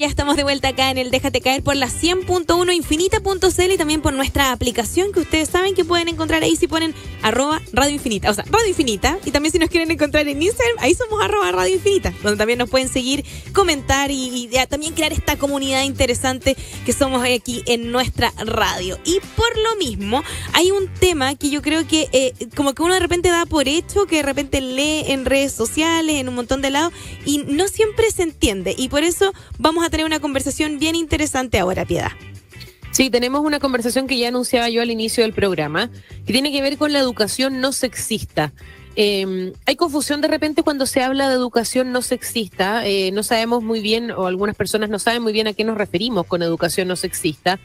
Ya estamos de vuelta acá en el Déjate Caer por la 100.1 infinita.cl y también por nuestra aplicación que ustedes saben que pueden encontrar ahí si ponen @Radio Infinita, o sea, Radio Infinita, y también si nos quieren encontrar en Instagram, ahí somos @Radio Infinita, donde también nos pueden seguir, comentar y también crear esta comunidad interesante que somos aquí en nuestra radio. Y por lo mismo, hay un tema que yo creo que como que uno de repente da por hecho, que de repente lee en redes sociales, en un montón de lados, y no siempre se entiende, y por eso vamos a tener una conversación bien interesante ahora, Piedad. Sí, tenemos una conversación que ya anunciaba yo al inicio del programa, que tiene que ver con la educación no sexista. Hay confusión de repente cuando se habla de educación no sexista, no sabemos muy bien, o algunas personas no saben muy bien a qué nos referimos con educación no sexista,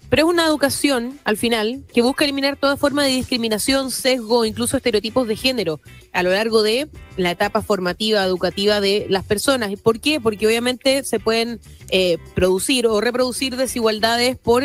pero es una educación, al final, que busca eliminar toda forma de discriminación, sesgo, incluso estereotipos de género a lo largo de la etapa formativa, educativa de las personas. ¿Y por qué? Porque obviamente se pueden producir o reproducir desigualdades por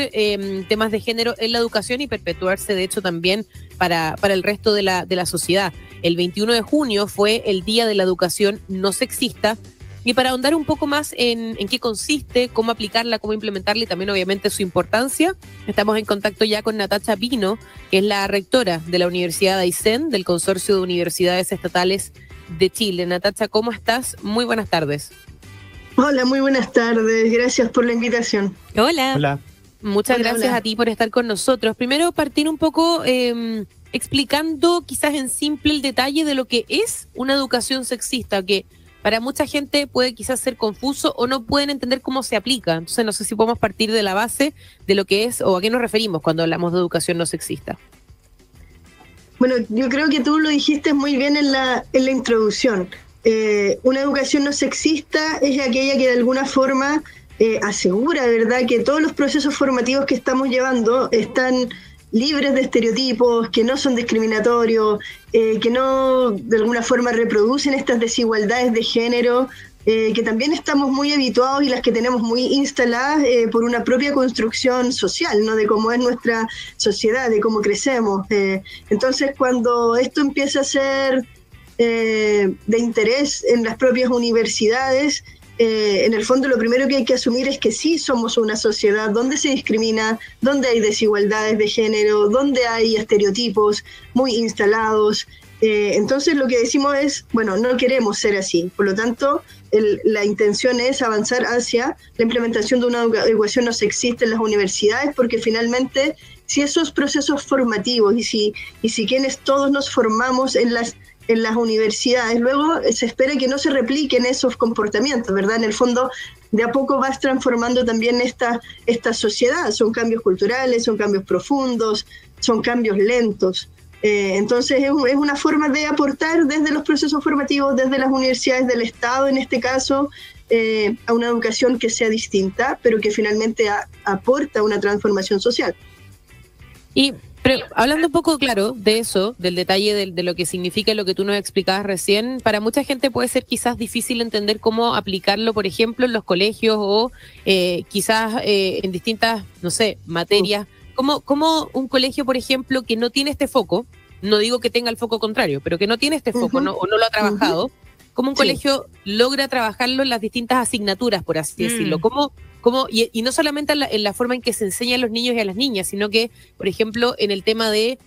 temas de género en la educación y perpetuarse, de hecho, también para el resto de la sociedad. El 21 de junio fue el Día de la Educación No Sexista. Y para ahondar un poco más en qué consiste, cómo aplicarla, cómo implementarla y también obviamente su importancia, estamos en contacto ya con Natacha Pino, que es la rectora de la Universidad de Aysén, del Consorcio de Universidades Estatales de Chile. Natacha, ¿cómo estás? Muy buenas tardes. Hola, muy buenas tardes. Gracias por la invitación. Hola. Hola. Muchas gracias a ti por estar con nosotros. Primero, partir un poco explicando quizás en simple el detalle de lo que es una educación sexista, que para mucha gente puede quizás ser confuso o no pueden entender cómo se aplica. Entonces no sé si podemos partir de la base de lo que es o a qué nos referimos cuando hablamos de educación no sexista. Bueno, yo creo que tú lo dijiste muy bien en la introducción. Una educación no sexista es aquella que de alguna forma asegura, ¿verdad?, que todos los procesos formativos que estamos llevando están libres de estereotipos, que no son discriminatorios, que no de alguna forma reproducen estas desigualdades de género, que también estamos muy habituados y las que tenemos muy instaladas por una propia construcción social, ¿no?, de cómo es nuestra sociedad, de cómo crecemos. Entonces, cuando esto empieza a ser de interés en las propias universidades, en el fondo lo primero que hay que asumir es que sí somos una sociedad donde se discrimina, donde hay desigualdades de género, donde hay estereotipos muy instalados. Entonces lo que decimos es, bueno, no queremos ser así. Por lo tanto, la intención es avanzar hacia la implementación de una educación no sexista en las universidades, porque finalmente si esos procesos formativos y si quienes todos nos formamos en las universidades, luego se espera que no se repliquen esos comportamientos, ¿verdad? En el fondo, de a poco vas transformando también esta sociedad. Son cambios culturales, son cambios profundos, son cambios lentos. Entonces es una forma de aportar desde los procesos formativos, desde las universidades del Estado, en este caso, a una educación que sea distinta, pero que finalmente aporta una transformación social. Pero hablando un poco, claro, de eso, del detalle de lo que significa lo que tú nos explicabas recién, para mucha gente puede ser quizás difícil entender cómo aplicarlo, por ejemplo, en los colegios o quizás en distintas, no sé, materias. ¿Cómo un colegio, por ejemplo, que no tiene este foco, no digo que tenga el foco contrario, pero que no tiene este foco o no lo ha trabajado, cómo un colegio logra trabajarlo en las distintas asignaturas, por así decirlo? Y no solamente en la forma en que se enseña a los niños y a las niñas, sino que, por ejemplo, en el tema de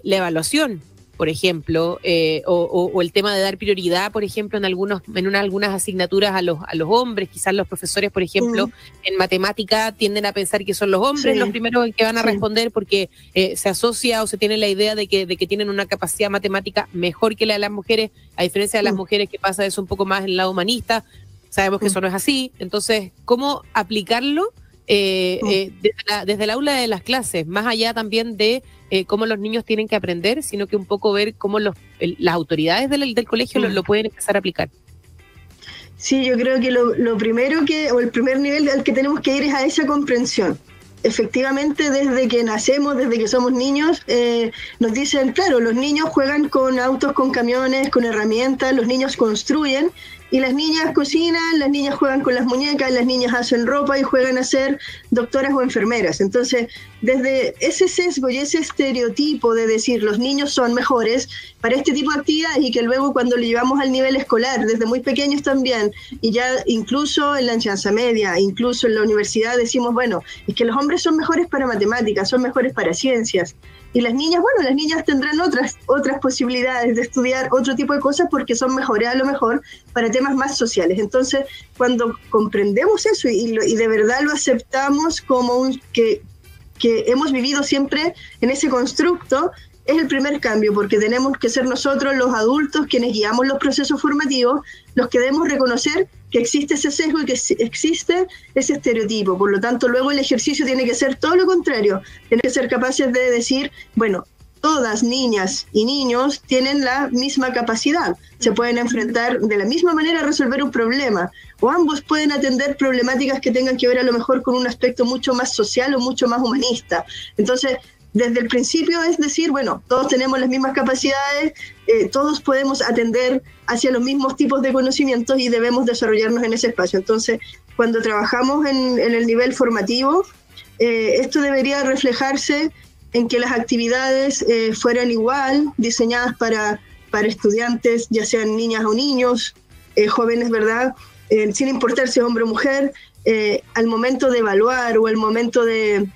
la evaluación, por ejemplo, o el tema de dar prioridad, por ejemplo, en algunas asignaturas a los hombres. Quizás los profesores, por ejemplo, en matemática tienden a pensar que son los hombres los primeros en que van a responder porque se asocia o se tiene la idea de que tienen una capacidad matemática mejor que la de las mujeres, a diferencia de las mujeres, que pasa eso un poco más en el lado humanista. Sabemos que eso no es así. Entonces, ¿cómo aplicarlo desde el aula de las clases? Más allá también de cómo los niños tienen que aprender, sino que un poco ver cómo las autoridades del colegio lo pueden empezar a aplicar. Sí, yo creo que lo primero o el primer nivel al que tenemos que ir es a esa comprensión. Efectivamente, desde que nacemos, desde que somos niños, nos dicen, claro, los niños juegan con autos, con camiones, con herramientas, los niños construyen, Y las niñas cocinan, las niñas juegan con las muñecas, las niñas hacen ropa y juegan a ser doctoras o enfermeras. Entonces, desde ese sesgo y ese estereotipo de decir los niños son mejores para este tipo de actividades, y que luego cuando lo llevamos al nivel escolar, desde muy pequeños también, y ya incluso en la enseñanza media, incluso en la universidad, decimos, bueno, es que los hombres son mejores para matemáticas, son mejores para ciencias. Y las niñas, bueno, las niñas tendrán otras posibilidades de estudiar otro tipo de cosas porque son mejores a lo mejor para temas más sociales. Entonces, cuando comprendemos eso y de verdad lo aceptamos como que hemos vivido siempre en ese constructo, es el primer cambio, porque tenemos que ser nosotros los adultos quienes guiamos los procesos formativos, los que debemos reconocer que existe ese sesgo y que existe ese estereotipo. Por lo tanto, luego el ejercicio tiene que ser todo lo contrario, tiene que ser capaces de decir, bueno, todas niñas y niños tienen la misma capacidad, se pueden enfrentar de la misma manera a resolver un problema, o ambos pueden atender problemáticas que tengan que ver a lo mejor con un aspecto mucho más social o mucho más humanista. Entonces, desde el principio es decir, bueno, todos tenemos las mismas capacidades, todos podemos atender hacia los mismos tipos de conocimientos y debemos desarrollarnos en ese espacio. Entonces, cuando trabajamos en el nivel formativo, esto debería reflejarse en que las actividades fueran igual, diseñadas para estudiantes, ya sean niñas o niños, jóvenes, ¿verdad? Sin importar si es hombre o mujer, al momento de evaluar o al momento de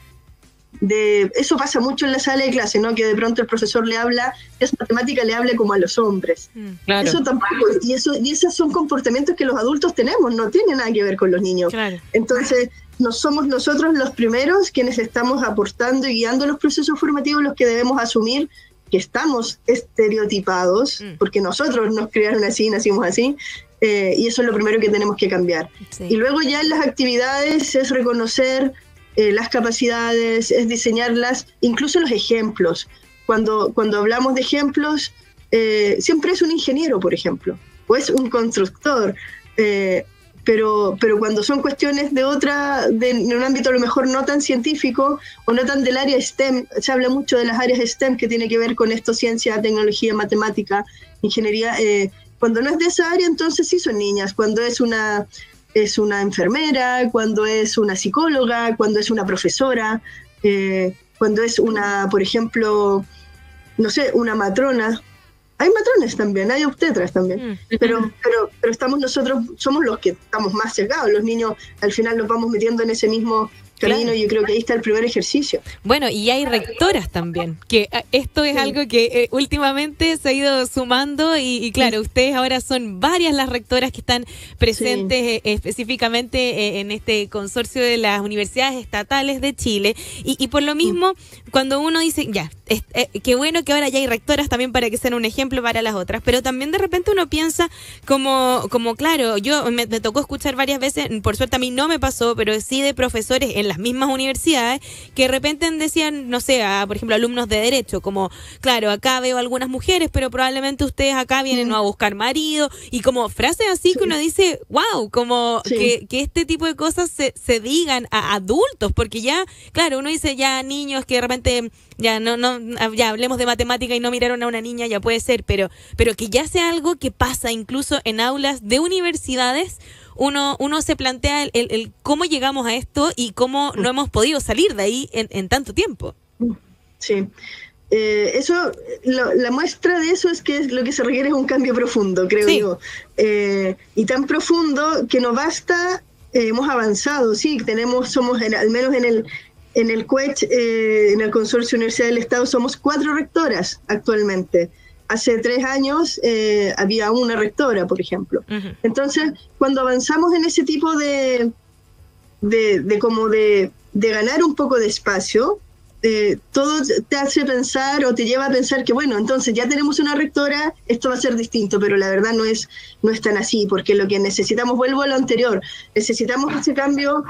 eso pasa mucho en la sala de clase, ¿no? Que de pronto el profesor le habla, es matemática, le hable como a los hombres. Claro. Eso tampoco, y esos son comportamientos que los adultos tenemos, no tienen nada que ver con los niños. Claro. Entonces, no somos nosotros los primeros quienes estamos aportando y guiando los procesos formativos los que debemos asumir que estamos estereotipados, porque nosotros nos criaron así, nacimos así, y eso es lo primero que tenemos que cambiar. Sí. Y luego ya en las actividades es reconocer las capacidades, es diseñarlas, incluso los ejemplos. Cuando hablamos de ejemplos, siempre es un ingeniero, por ejemplo, o es un constructor, pero cuando son cuestiones de un ámbito a lo mejor no tan científico o no tan del área STEM, se habla mucho de las áreas STEM que tiene que ver con esto, ciencia, tecnología, matemática, ingeniería. Cuando no es de esa área, entonces sí son niñas. Cuando es una enfermera, cuando es una psicóloga, cuando es una profesora, cuando es una, por ejemplo, no sé, una matrona. Hay matrones también, hay obstetras también, pero nosotros somos los que estamos más sesgados. Los niños al final los vamos metiendo en ese mismo camino. Claro. Y yo creo que ahí está el primer ejercicio. Bueno, y hay rectoras también, que esto es algo que últimamente se ha ido sumando y claro, ustedes ahora son varias las rectoras que están presentes específicamente en este consorcio de las universidades estatales de Chile y por lo mismo, cuando uno dice, ya, qué bueno que ahora ya hay rectoras también para que sean un ejemplo para las otras, pero también de repente uno piensa como claro, yo me tocó escuchar varias veces, por suerte a mí no me pasó, pero sí de profesores en las mismas universidades que de repente decían, no sé, por ejemplo, alumnos de derecho, como, claro, acá veo algunas mujeres, pero probablemente ustedes acá vienen a buscar marido, y como frases así que uno dice, wow, como que este tipo de cosas se digan a adultos, porque ya, claro, uno dice ya niños que de repente ya ya hablemos de matemática y no miraron a una niña, ya puede ser, pero que ya sea algo que pasa incluso en aulas de universidades. Uno se plantea el cómo llegamos a esto y cómo no hemos podido salir de ahí en tanto tiempo. Sí. Eso, la muestra de eso es que lo que se requiere es un cambio profundo, creo yo. Y tan profundo que no basta, hemos avanzado, sí, somos al menos en el CUECH, en el Consorcio Universidad del Estado, somos 4 rectoras actualmente. Hace 3 años había una rectora, por ejemplo. Entonces, cuando avanzamos en ese tipo de ganar un poco de espacio, todo te hace pensar o te lleva a pensar que, bueno, entonces ya tenemos una rectora, esto va a ser distinto, pero la verdad no es tan así, porque lo que necesitamos, vuelvo a lo anterior, necesitamos ese cambio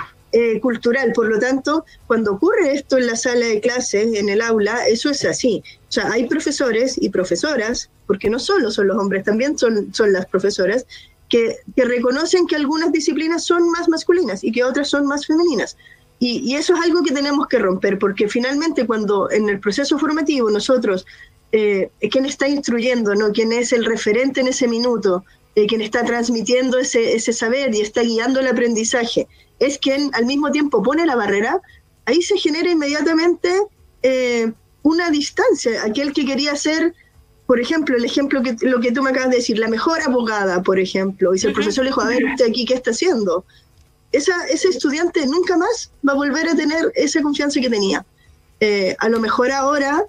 cultural. Por lo tanto, cuando ocurre esto en la sala de clases, en el aula, eso es así. O sea, hay profesores y profesoras, porque no solo son los hombres, también son las profesoras, que reconocen que algunas disciplinas son más masculinas y que otras son más femeninas. Y eso es algo que tenemos que romper, porque finalmente cuando en el proceso formativo nosotros, ¿quién está instruyendo, no? ¿Quién es el referente en ese minuto? quien está transmitiendo ese saber y está guiando el aprendizaje, es quien al mismo tiempo pone la barrera, ahí se genera inmediatamente una distancia. Aquel que quería ser, por ejemplo, lo que tú me acabas de decir, la mejor abogada, por ejemplo, y si el profesor le dijo, a ver, usted aquí, ¿qué está haciendo? Ese estudiante nunca más va a volver a tener esa confianza que tenía. A lo mejor ahora,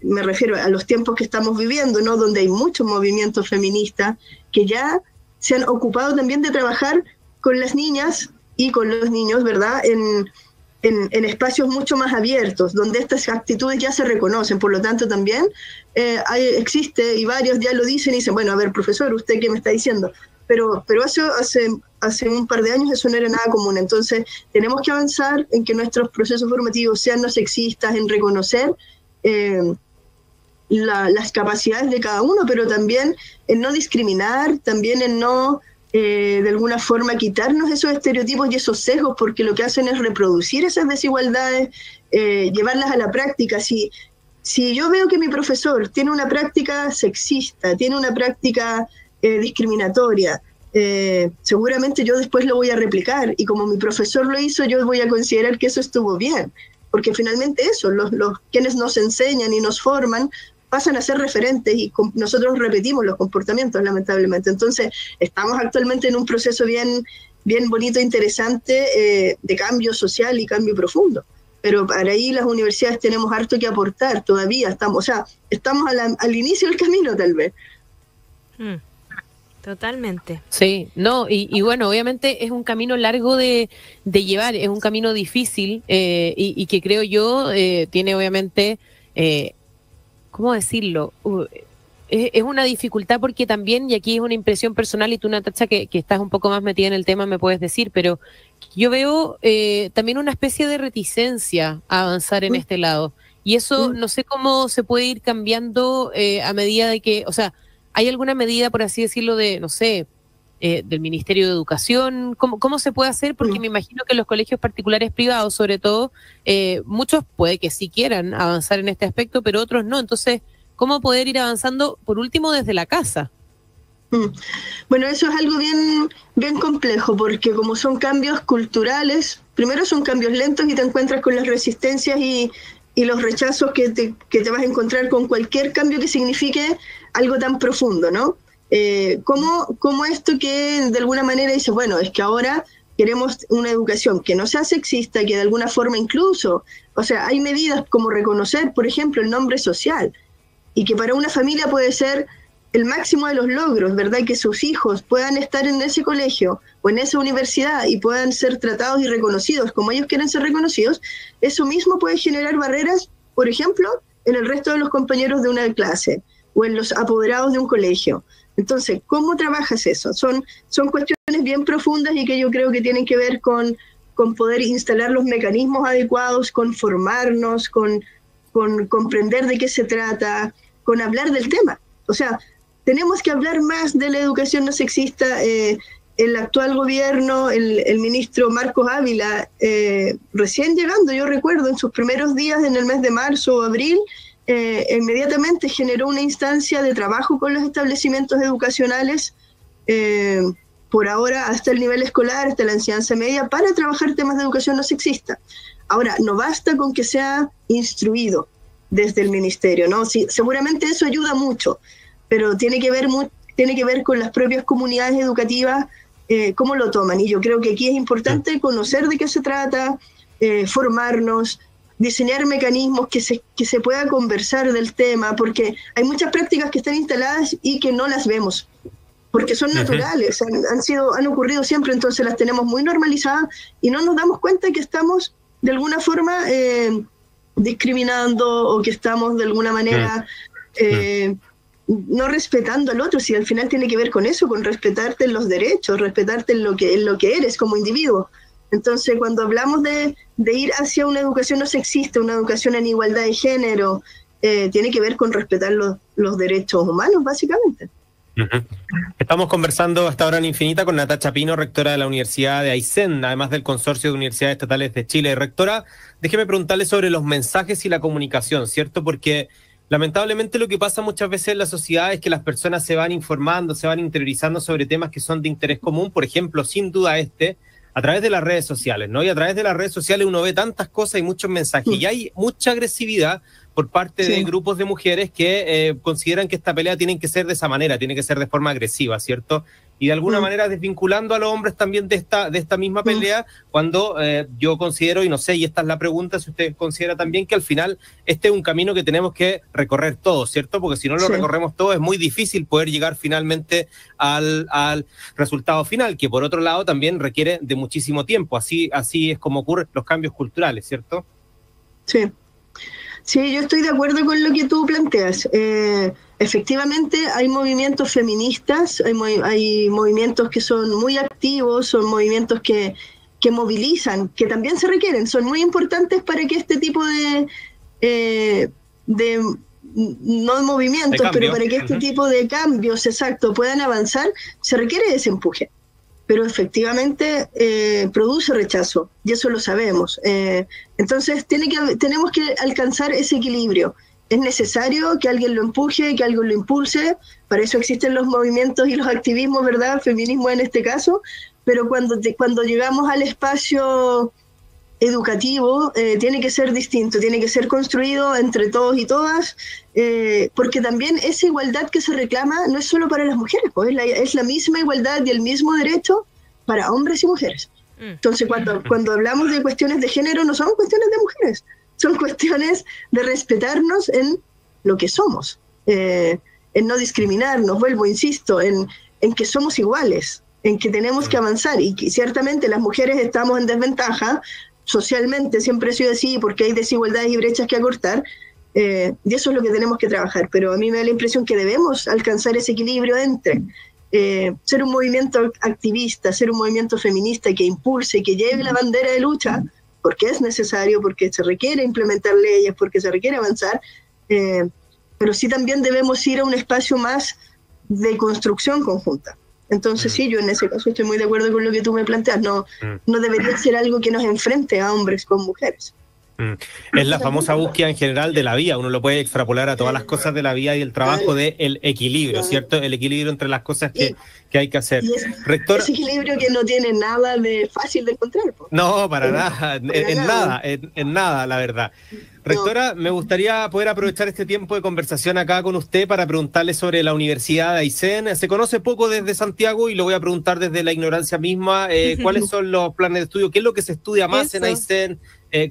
me refiero a los tiempos que estamos viviendo, ¿no? Donde hay muchos movimientos feministas que ya se han ocupado también de trabajar con las niñas y con los niños, ¿verdad? En espacios mucho más abiertos, donde estas actitudes ya se reconocen. Por lo tanto, también existe, y varios ya lo dicen y dicen, bueno, a ver, profesor, ¿usted qué me está diciendo? Pero eso hace un par de años eso no era nada común. Entonces, tenemos que avanzar en que nuestros procesos formativos sean no sexistas, en reconocer las capacidades de cada uno, pero también en no discriminar, también en no, de alguna forma, quitarnos esos estereotipos y esos sesgos, porque lo que hacen es reproducir esas desigualdades, llevarlas a la práctica. Si yo veo que mi profesor tiene una práctica sexista, tiene una práctica discriminatoria, seguramente yo después lo voy a replicar, y como mi profesor lo hizo, yo voy a considerar que eso estuvo bien, porque finalmente eso, los quienes nos enseñan y nos forman pasan a ser referentes, y nosotros repetimos los comportamientos, lamentablemente. Entonces, estamos actualmente en un proceso bien bonito, interesante, de cambio social y cambio profundo. Pero para ahí las universidades tenemos harto que aportar todavía. Estamos al inicio del camino, tal vez. Totalmente. Sí, no, y bueno, obviamente es un camino largo de llevar, es un camino difícil, y que creo yo tiene obviamente, ¿cómo decirlo? Es una dificultad porque también, y aquí es una impresión personal, y tú, Natacha, que estás un poco más metida en el tema, me puedes decir, pero yo veo también una especie de reticencia a avanzar en este lado. Y eso no sé cómo se puede ir cambiando a medida de que, o sea, ¿hay alguna medida, por así decirlo, de, no sé, del Ministerio de Educación? ¿Cómo se puede hacer? Porque me imagino que los colegios particulares privados, sobre todo, muchos puede que sí quieran avanzar en este aspecto, pero otros no. Entonces, ¿cómo poder ir avanzando, por último, desde la casa? Bueno, eso es algo bien complejo, porque como son cambios culturales, primero son cambios lentos y te encuentras con las resistencias y los rechazos que te vas a encontrar con cualquier cambio que signifique algo tan profundo, ¿no? Como esto que de alguna manera dice, bueno, es que ahora queremos una educación que no sea sexista, que de alguna forma incluso, o sea, hay medidas como reconocer, por ejemplo, el nombre social, y que para una familia puede ser el máximo de los logros, ¿verdad? Que sus hijos puedan estar en ese colegio o en esa universidad y puedan ser tratados y reconocidos como ellos quieren ser reconocidos. Eso mismo puede generar barreras, por ejemplo, en el resto de los compañeros de una clase o en los apoderados de un colegio. Entonces, ¿cómo trabajas eso? Son cuestiones bien profundas y que yo creo que tienen que ver con poder instalar los mecanismos adecuados, con formarnos, con comprender de qué se trata, con hablar del tema. O sea, tenemos que hablar más de la educación no sexista. El actual gobierno, el ministro Marcos Ávila, recién llegando, yo recuerdo, en sus primeros días en el mes de marzo o abril, inmediatamente generó una instancia de trabajo con los establecimientos educacionales, por ahora hasta el nivel escolar, hasta la enseñanza media, para trabajar temas de educación no sexista. Ahora, no basta con que sea instruido desde el ministerio, ¿no? Sí, seguramente eso ayuda mucho, pero tiene que ver con las propias comunidades educativas, cómo lo toman. Y yo creo que aquí es importante conocer de qué se trata, formarnos, diseñar mecanismos que se pueda conversar del tema, porque hay muchas prácticas que están instaladas y que no las vemos, porque son naturales, han ocurrido siempre, entonces las tenemos muy normalizadas y no nos damos cuenta que estamos de alguna forma discriminando, o que estamos de alguna manera no respetando al otro, si al final tiene que ver con eso, con respetarte en los derechos, respetarte en lo que eres como individuo. Entonces, cuando hablamos de ir hacia una educación no sexista, una educación en igualdad de género, tiene que ver con respetar los derechos humanos, básicamente. Estamos conversando hasta ahora en Infinita con Natacha Pino, rectora de la Universidad de Aysén, además del Consorcio de Universidades Estatales de Chile. Rectora, déjeme preguntarle sobre los mensajes y la comunicación, ¿cierto? Porque Lamentablemente lo que pasa muchas veces en la sociedad es que las personas se van informando, se van interiorizando sobre temas que son de interés común, por ejemplo, sin duda a través de las redes sociales, ¿no? Y a través de las redes sociales uno ve tantas cosas y muchos mensajes, y hay mucha agresividad por parte de grupos de mujeres que consideran que esta pelea tiene que ser de esa manera, tiene que ser de forma agresiva, ¿cierto? Y de alguna manera desvinculando a los hombres también de esta misma pelea, cuando yo considero, y no sé, y esta es la pregunta, si usted considera también que al final este es un camino que tenemos que recorrer todos, ¿cierto? Porque si no lo recorremos todos es muy difícil poder llegar finalmente al resultado final, que por otro lado también requiere de muchísimo tiempo, así es como ocurren los cambios culturales, ¿cierto? Sí. Sí, yo estoy de acuerdo con lo que tú planteas. Efectivamente, hay movimientos feministas, hay movimientos que son muy activos, son movimientos que movilizan, que también se requieren, son muy importantes para que este tipo de no de movimientos, pero para que este tipo de cambios, exacto, puedan avanzar, se requiere ese empuje. Pero efectivamente produce rechazo, y eso lo sabemos. Entonces tenemos que alcanzar ese equilibrio. Es necesario que alguien lo empuje, que alguien lo impulse, para eso existen los movimientos y los activismos, ¿verdad? Feminismo en este caso, pero cuando llegamos al espacio educativo, tiene que ser distinto, tiene que ser construido entre todos y todas, porque también esa igualdad que se reclama no es solo para las mujeres, pues es la misma igualdad y el mismo derecho para hombres y mujeres. Entonces, cuando hablamos de cuestiones de género, no son cuestiones de mujeres, son cuestiones de respetarnos en lo que somos, en no discriminarnos, insisto, en que somos iguales, en que tenemos que avanzar, y que ciertamente las mujeres estamos en desventaja, socialmente siempre ha sido así, porque hay desigualdades y brechas que acortar, y eso es lo que tenemos que trabajar, pero a mí me da la impresión que debemos alcanzar ese equilibrio entre ser un movimiento activista, ser un movimiento feminista que impulse, que lleve la bandera de lucha, porque es necesario, porque se requiere implementar leyes, porque se requiere avanzar, pero sí también debemos ir a un espacio más de construcción conjunta. Entonces sí, yo en ese caso estoy muy de acuerdo con lo que tú me planteas, no debería ser algo que nos enfrente a hombres con mujeres. Es la famosa búsqueda en general de la vida, uno lo puede extrapolar a todas las cosas de la vida y el trabajo del equilibrio, ¿cierto? El equilibrio entre las cosas que hay que hacer. Rectora, ese equilibrio que no tiene nada de fácil de encontrar. No, para nada, en nada, la verdad. Rectora, me gustaría poder aprovechar este tiempo de conversación acá con usted para preguntarle sobre la Universidad de Aysén. Se conoce poco desde Santiago y lo voy a preguntar desde la ignorancia misma. ¿Cuáles son los planes de estudio? ¿Qué es lo que se estudia más en Aysén?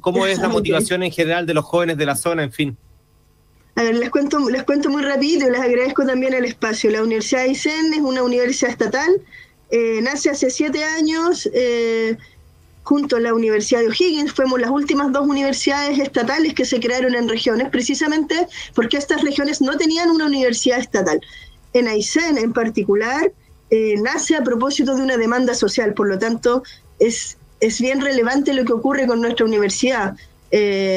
¿Cómo es la motivación en general de los jóvenes de la zona? En fin. A ver, les cuento muy rápido y les agradezco también el espacio. La Universidad de Aysén es una universidad estatal, nace hace 7 años, junto a la Universidad de O'Higgins. Fuimos las últimas 2 universidades estatales que se crearon en regiones, precisamente porque estas regiones no tenían una universidad estatal. En Aysén, en particular, nace a propósito de una demanda social, por lo tanto, es bien relevante lo que ocurre con nuestra universidad.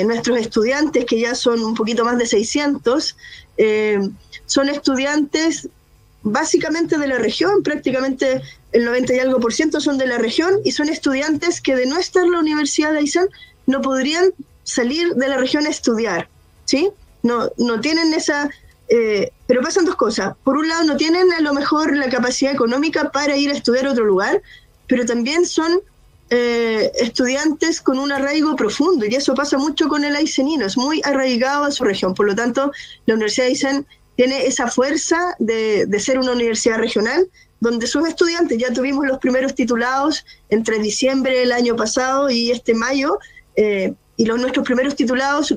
Nuestros estudiantes, que ya son un poquito más de 600, son estudiantes básicamente de la región, prácticamente el 90 y algo % son de la región, y son estudiantes que de no estar en la Universidad de Aysén no podrían salir de la región a estudiar, ¿sí? No tienen esa... pero pasan 2 cosas. Por un lado, no tienen a lo mejor la capacidad económica para ir a estudiar a otro lugar, pero también son estudiantes con un arraigo profundo, y eso pasa mucho con el aysenino, es muy arraigado a su región. Por lo tanto, la Universidad de Aysén tiene esa fuerza de ser una universidad regional, donde sus estudiantes, ya tuvimos los primeros titulados entre diciembre del año pasado y este mayo, y nuestros primeros titulados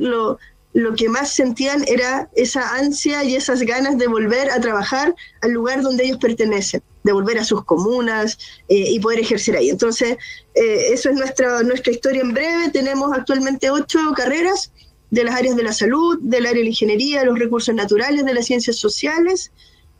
lo que más sentían era esa ansia y esas ganas de volver a trabajar al lugar donde ellos pertenecen, de volver a sus comunas y poder ejercer ahí. Entonces, eso es nuestra historia en breve. Tenemos actualmente 8 carreras de las áreas de la salud, del área de la ingeniería, de los recursos naturales, de las ciencias sociales,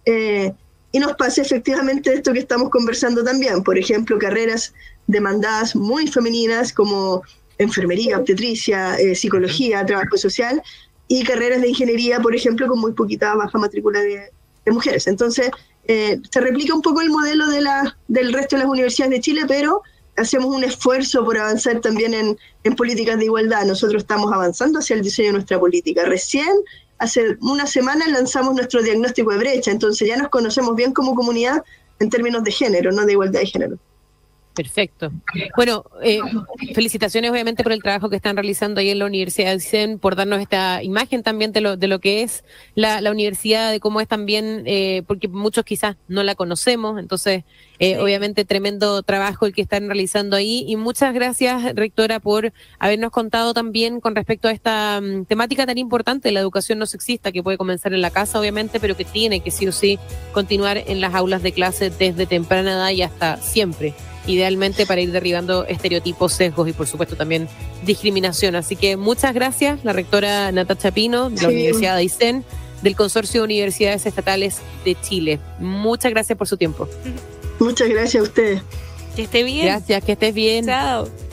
y nos pasa efectivamente esto que estamos conversando también. Por ejemplo, carreras demandadas muy femeninas como enfermería, obstetricia, psicología, trabajo social, y carreras de ingeniería, por ejemplo, con muy poquita baja matrícula de mujeres. Entonces, se replica un poco el modelo del resto de las universidades de Chile, pero hacemos un esfuerzo por avanzar también en políticas de igualdad. Nosotros estamos avanzando hacia el diseño de nuestra política. Recién hace una semana lanzamos nuestro diagnóstico de brecha, entonces ya nos conocemos bien como comunidad en términos de género, no de igualdad de género. Perfecto. Bueno, felicitaciones obviamente por el trabajo que están realizando ahí en la Universidad de Aysén, por darnos esta imagen también de lo que es la universidad, de cómo es también, porque muchos quizás no la conocemos, entonces obviamente tremendo trabajo el que están realizando ahí, y muchas gracias, rectora, por habernos contado también con respecto a esta temática tan importante, la educación no sexista, que puede comenzar en la casa obviamente, pero que tiene que sí o sí continuar en las aulas de clase desde temprana edad y hasta siempre, idealmente, para ir derribando estereotipos, sesgos y por supuesto también discriminación. Así que muchas gracias, la rectora Natacha Pino de la Universidad de Aysén, del Consorcio de Universidades Estatales de Chile. Muchas gracias por su tiempo. Muchas gracias a ustedes. Que esté bien. Gracias, que estés bien. Chao.